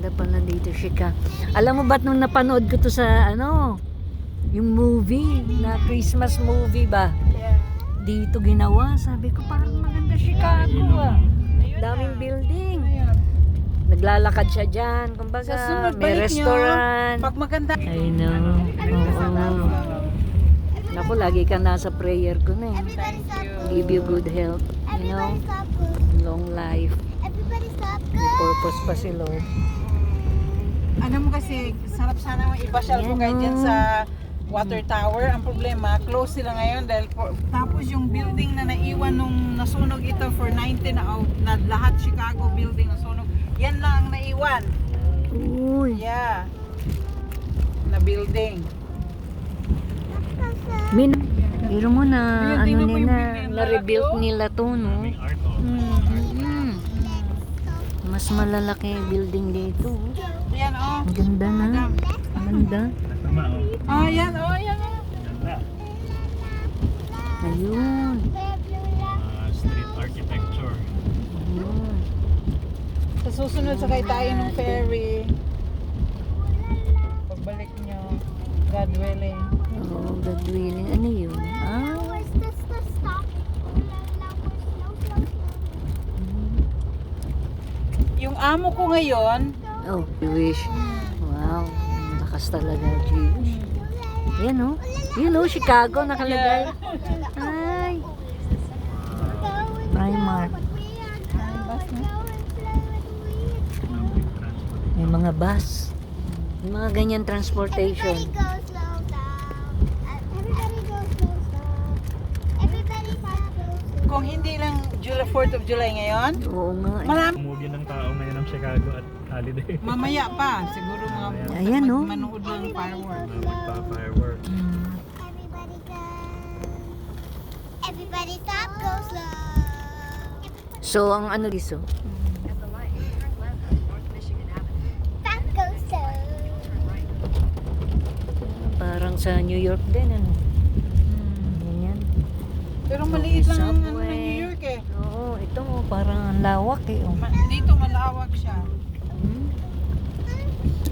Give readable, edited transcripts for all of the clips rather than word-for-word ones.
Ganda pala dito, Shika. Alam mo ba't nung napanood ko to sa yung movie, na Christmas movie ba? Dito ginawa. Sabi ko parang maganda Chicago ah. Daming building. Naglalakad siya dyan. Kumbaga, may restaurant. Pag maganda. I know. Oo. Naku, lagi ka nasa prayer ko na eh. Give you good health. You know? Long life. May purpose pa si Lord. Ano mo kasi, sarap sana ipasyal ko kayo dyan sa water tower. Ang problema, close sila ngayon dahil tapos yung building na naiwan nung nasunog ito for 19 na lahat Chicago building nasunog. Yan lang ang naiwan. Uy. Yeah. Na building. Pero mo na, na-rebuild nila to, no? Mas malalaki building dito. Yan, oh. Ang ganda na. Ang ganda. Oh, yan, oh, yan, oh. Ayun. Street architecture. Ayun. Sa susunod, sakay tayo ng ferry. Pagbalik nyo, God willing. Oh, God willing. Ano yun? Ah. Yung amo ko ngayon, Oh, Jewish. Wow. Lakas talaga, Jewish. Yan, oh. Yun, oh, Chicago nakalagay. Ay. Primark. May mga bus. May mga ganyan transportation. kung hindi lang 4th of July ngayon, Oo nga. marami. Umuwi ng tao ngayon ng Chicago at holiday. Mamaya pa, siguro mga Ayan, no? manood ng fireworks. Magpa-fireworks. Everybody go. Everybody stop, go slow. So, ang ano dito? Stop, go slow. Parang sa New York din, ano? Ganyan. Pero maliit lang ang ano ng Subway. New York eh. Oo, ito mo, parang ang lawak eh. Oh. Dito malawak siya. Hmm?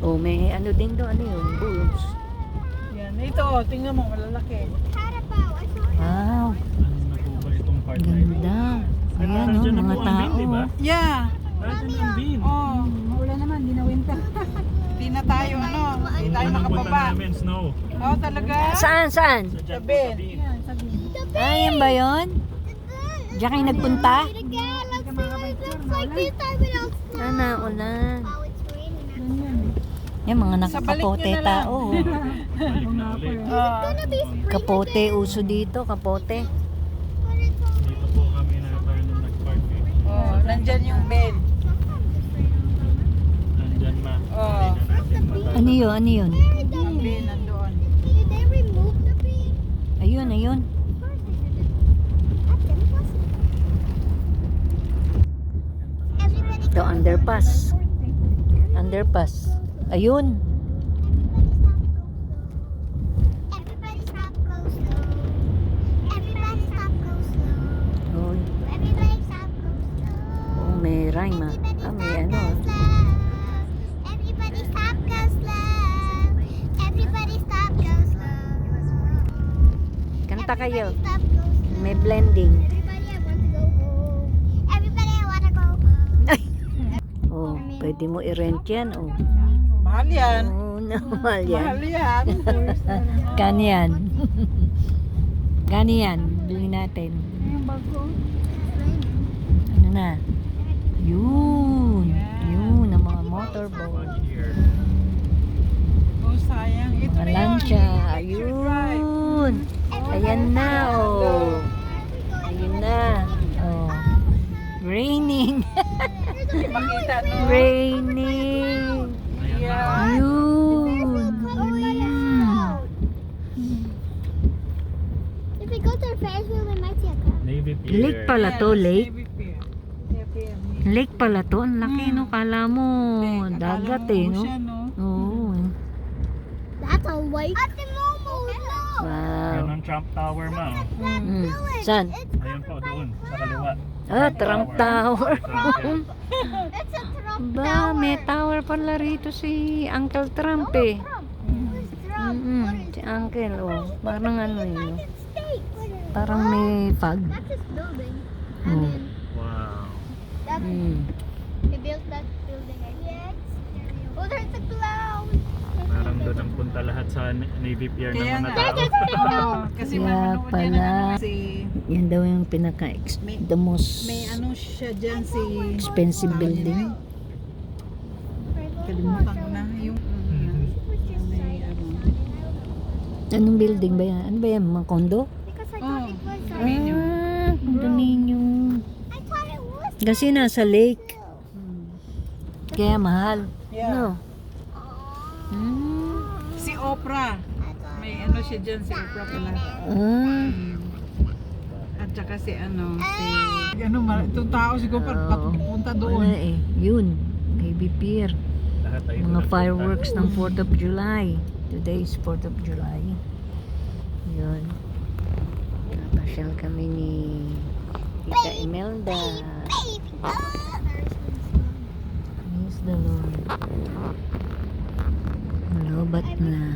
Oh, may ano din doon, ano yun? Bulls. Yan, ito, tingnan mo, malalaki. Wow, Ano na po ba itong part na ito? ganda. Ayan, oh, Nandiyan na mga po ang bin, tao. di ba? Yeah. Nandiyan ang bin. Oh, maulan naman, di na winter. Di na tayo, ano, di tayo Ano ang punta makababa. namin? Snow. Oh, talaga? Saan, saan? Sa dyan po Bin. sa bin. Ay, yan ba yun? Diyan kayo nagpunta? Sana, ulan. Yan, mga Sa balik nakakapote nyo na lang. tao. oh. Balik na ulit. Kapote, uso dito, kapote. Dito po kami na parang nag-park eh. Oh, nandyan yung bed. Nandyan ma. Oh. Hindi na natin matapos. Ano yun, ano yun? Ang bed nandoon. Ayun, ayun. Ito, underpass. Underpass. Ayun. Everybody stop, go slow. Everybody stop, go slow. Oh, Everybody stop, go slow. oh, may rhyme ah. Ah, may ano. Everybody stop, go slow. Everybody stop, go slow. Kanta kayo. Stop, go slow. May blending. Everybody, I want to go home. Everybody, I want to go home. Oh, pwede mo i-rent yan. Oh, Mahal yan. oh normal yan. Mahal yan. Kani yan. Kani yan. Bili natin. Ano na? Yun. Yun, ang mga motorboat. Here. Oh, sayang. Ito Mga na yun. lancha. Picture drive. Ayun. Ayan na, oh. Ayun na. Oh. Raining. Makita, no? Raining. Yeah. Ayun. If we go to the Ferris wheel, we might see a car. Navy Pier. Lake pala to, lake. Navy Pier. Lake pala to. Ang laki, no? Kala mo dagat eh, no? Siya, no? Oo. That's a lake. At the moment, no. Wow. Yan ang Trump Tower ma. Mm. Saan? Ayun po doon, sa kaliwa. Trump Tower. It's a Trump Ba, tower. may tower pala rito si Uncle Trump eh. Who's Trump? Mm-mm, What is si Uncle, oh. Parang ano yun. United States? Parang may fog. That's his building. I Hmm. mean, Wow. that's, he built that building. Yes. Oh, there's a cloud. Parang doon ang punta lahat sa Navy Pier ng Kaya mga nga. tao. Kasi Kaya manonood yan pala. na si Yan daw yung the most may ano siya dyan si expensive building. kalimutan ko na yung may ano. Anong building ba yan? Ano ba yan? Mga kondo? Because I Oh, thought it was. condominium. Condominium. I thought it was. Kasi nasa lake. Kaya mahal. Yeah. No? Hmm. Si Oprah. May ano siya dyan si Oprah pala. At saka si ano si itong tao siguro punta doon. Wala eh. Yun. Baby Pier. Lahat ay Mga doon fireworks ng 4th of July. Today is 4th of July. Yun. Napasyal kami ni Tita Imelda. Praise the Lord. Malobat na.